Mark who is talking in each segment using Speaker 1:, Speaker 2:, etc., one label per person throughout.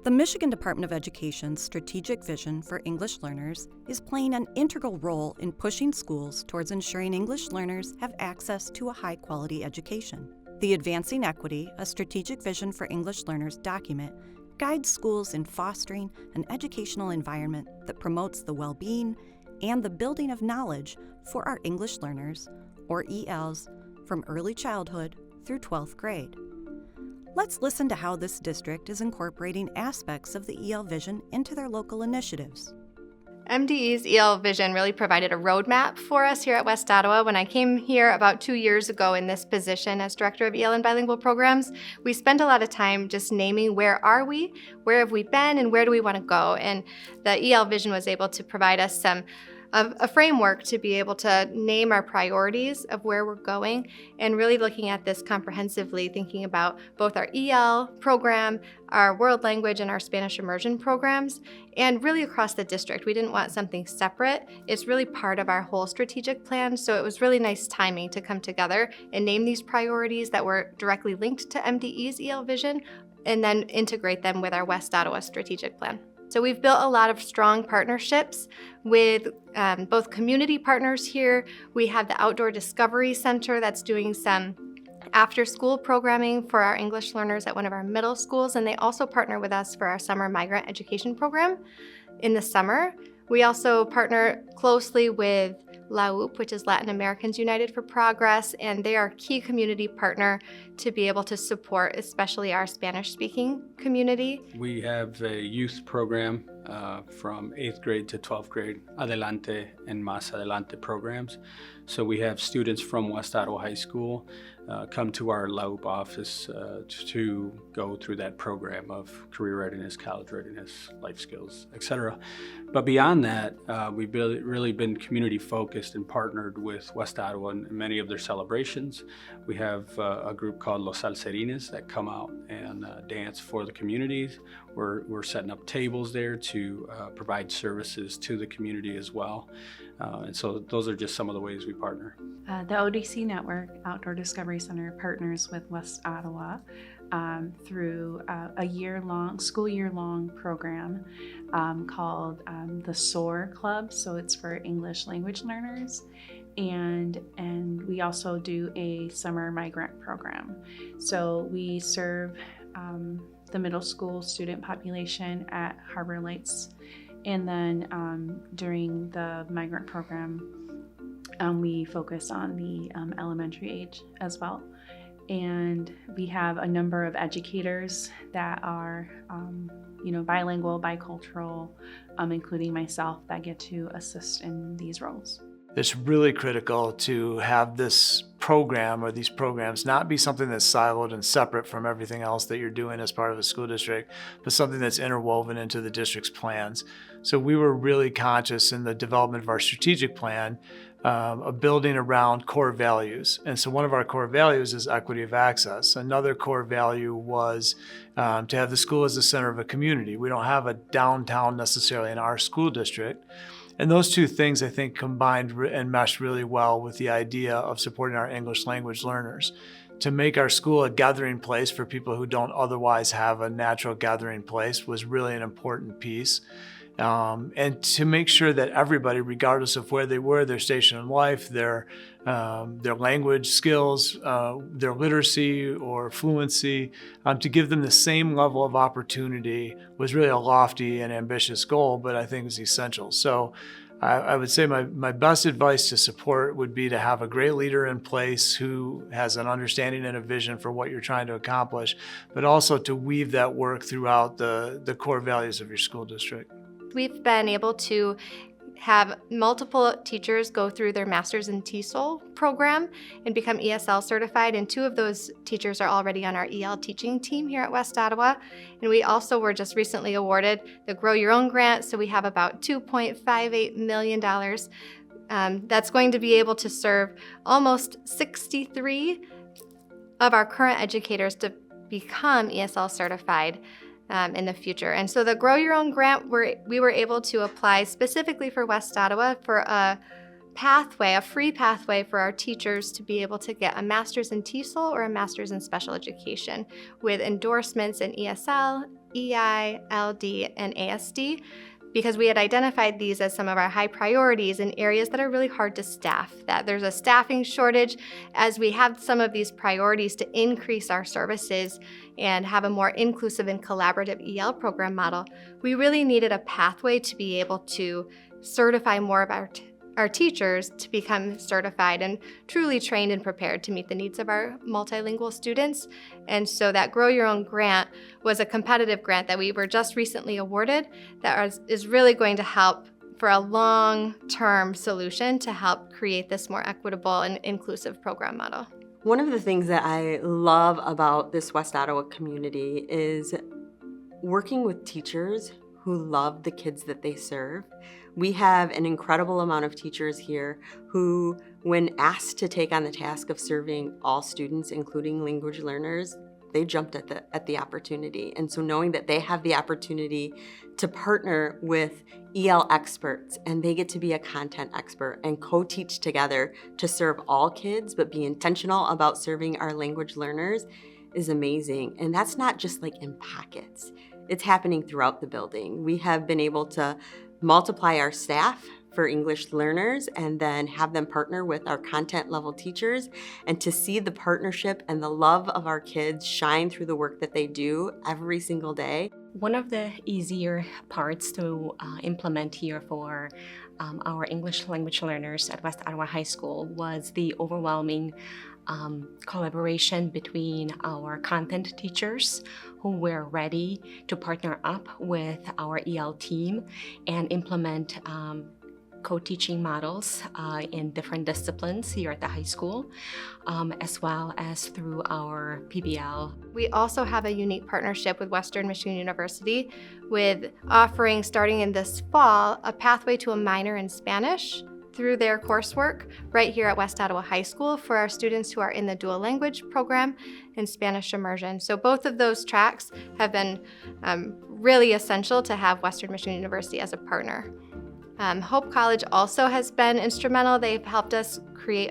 Speaker 1: The Michigan Department of Education's strategic vision for English learners is playing an integral role in pushing schools towards ensuring English learners have access to a high-quality education. The Advancing Equity, a strategic vision for English learners document, guides schools in fostering an educational environment that promotes the well-being and the building of knowledge for our English learners, or ELs, from early childhood through 12th grade. Let's listen to how this district is incorporating aspects of the EL vision into their local initiatives.
Speaker 2: MDE's EL vision really provided a roadmap for us here at West Ottawa. When I came here about 2 years ago in this position as Director of EL and Bilingual Programs, we spent a lot of time just naming where are we, where have we been, and where do we want to go. And the EL vision was able to provide us a framework to be able to name our priorities of where we're going, and really looking at this comprehensively, thinking about both our EL program, our world language, and our Spanish immersion programs, and really across the district. We didn't want something separate. It's really part of our whole strategic plan, so it was really nice timing to come together and name these priorities that were directly linked to MDE's EL vision, and then integrate them with our West Ottawa strategic plan. So we've built a lot of strong partnerships with both community partners here. We have the Outdoor Discovery Center that's doing some after-school programming for our English learners at one of our middle schools, and they also partner with us for our summer migrant education program in the summer. We also partner closely with LAUP, which is Latin Americans United for Progress, and they are a key community partner to be able to support especially our Spanish-speaking community.
Speaker 3: We have a youth program from 8th grade to 12th grade, Adelante and Más Adelante programs. So we have students from West Ottawa High School come to our LAUP office to go through that program of career readiness, college readiness, life skills, etc. But beyond that, we've really been community focused and partnered with West Ottawa in many of their celebrations. We have a group called Los Salserines that come out and dance for the communities. We're setting up tables there to provide services to the community as well. And so those are just some of the ways we partner.
Speaker 4: The ODC Network, Outdoor Discovery Center, partners with West Ottawa through a school year-long program called the SOAR Club. So it's for English language learners. And we also do a summer migrant program. So we serve the middle school student population at Harbor Lights. And then during the migrant program, we focus on the elementary age as well. And we have a number of educators that are, bilingual, bicultural, including myself, that get to assist in these roles.
Speaker 5: It's really critical to have this program or these programs not be something that's siloed and separate from everything else that you're doing as part of a school district, but something that's interwoven into the district's plans. So we were really conscious in the development of our strategic plan of building around core values. And so one of our core values is equity of access. Another core value was to have the school as the center of a community. We don't have a downtown necessarily in our school district. And those two things, I think, combined and meshed really well with the idea of supporting our English language learners. To make our school a gathering place for people who don't otherwise have a natural gathering place was really an important piece. And to make sure that everybody, regardless of where they were, their station in life, their language skills, their literacy or fluency, to give them the same level of opportunity was really a lofty and ambitious goal, but I think it's essential. So I would say my best advice to support would be to have a great leader in place who has an understanding and a vision for what you're trying to accomplish, but also to weave that work throughout the core values of your school district.
Speaker 2: We've been able to have multiple teachers go through their Masters in TESOL program and become ESL certified, and 2 of those teachers are already on our EL teaching team here at West Ottawa. And we also were just recently awarded the Grow Your Own grant, so we have about $2.58 million that's going to be able to serve almost 63 of our current educators to become ESL certified in the future. And so the Grow Your Own grant, we were able to apply specifically for West Ottawa for a pathway, a free pathway for our teachers to be able to get a master's in TESOL or a master's in special education with endorsements in ESL, EI, LD, and ASD, because we had identified these as some of our high priorities in areas that are really hard to staff, that there's a staffing shortage. As we have some of these priorities to increase our services and have a more inclusive and collaborative EL program model, we really needed a pathway to be able to certify more of our teachers to become certified and truly trained and prepared to meet the needs of our multilingual students. And so that Grow Your Own grant was a competitive grant that we were just recently awarded that is really going to help for a long-term solution to help create this more equitable and inclusive program model.
Speaker 6: One of the things that I love about this West Ottawa community is working with teachers who love the kids that they serve. We have an incredible amount of teachers here who, when asked to take on the task of serving all students, including language learners, they jumped at the opportunity. And so knowing that they have the opportunity to partner with EL experts and they get to be a content expert and co-teach together to serve all kids, but be intentional about serving our language learners is amazing. And that's not just like in pockets. It's happening throughout the building. We have been able to multiply our staff for English learners and then have them partner with our content level teachers, and to see the partnership and the love of our kids shine through the work that they do every single day.
Speaker 7: One of the easier parts to implement here for our English language learners at West Ottawa High School was the overwhelming collaboration between our content teachers who were ready to partner up with our EL team and implement co-teaching models in different disciplines here at the high school, as well as through our PBL.
Speaker 2: We also have a unique partnership with Western Michigan University with offering, starting in this fall, a pathway to a minor in Spanish through their coursework right here at West Ottawa High School for our students who are in the dual language program and Spanish immersion. So both of those tracks have been really essential to have Western Michigan University as a partner. Hope College also has been instrumental. They've helped us create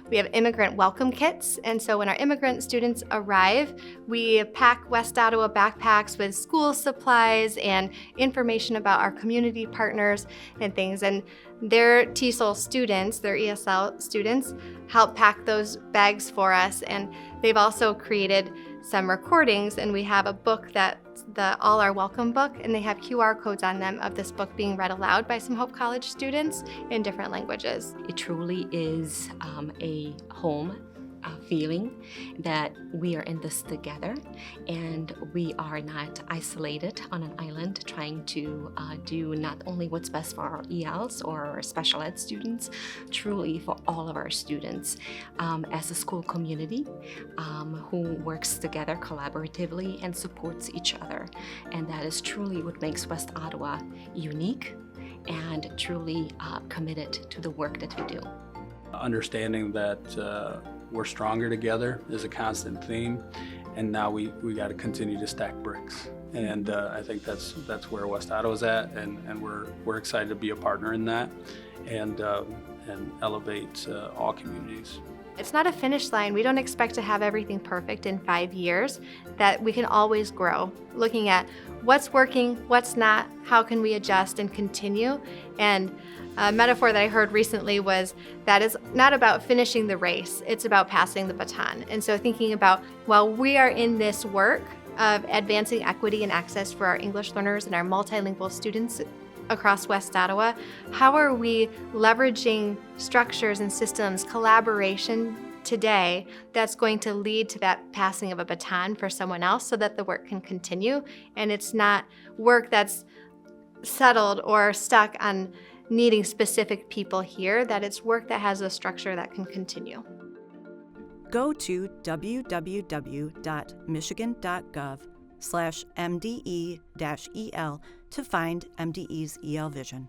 Speaker 2: we have immigrant welcome kits. And so when our immigrant students arrive, we pack West Ottawa backpacks with school supplies and information about our community partners and things. And their TESOL students, their ESL students, help pack those bags for us. And they've also created some recordings, and we have a book that's the All Our Welcome book, and they have QR codes on them of this book being read aloud by some Hope College students in different languages.
Speaker 7: It truly is a home feeling that we are in this together and we are not isolated on an island trying to do not only what's best for our ELs or our special ed students, truly for all of our students as a school community who works together collaboratively and supports each other. And that is truly what makes West Ottawa unique and truly committed to the work that we do.
Speaker 3: Understanding that we're stronger together is a constant theme, and now we got to continue to stack bricks. And I think that's where West Ottawa's at, and we're excited to be a partner in that and elevate all communities.
Speaker 2: It's not a finish line. We don't expect to have everything perfect in 5 years, that we can always grow, looking at what's working, what's not, how can we adjust and continue. And a metaphor that I heard recently was that it's not about finishing the race, it's about passing the baton. And so thinking about, while we are in this work of advancing equity and access for our English learners and our multilingual students across West Ottawa, how are we leveraging structures and systems, collaboration today that's going to lead to that passing of a baton for someone else so that the work can continue, and it's not work that's settled or stuck on needing specific people here, that it's work that has a structure that can continue.
Speaker 1: Go to www.michigan.gov/MDE-EL to find MDE's EL Vision.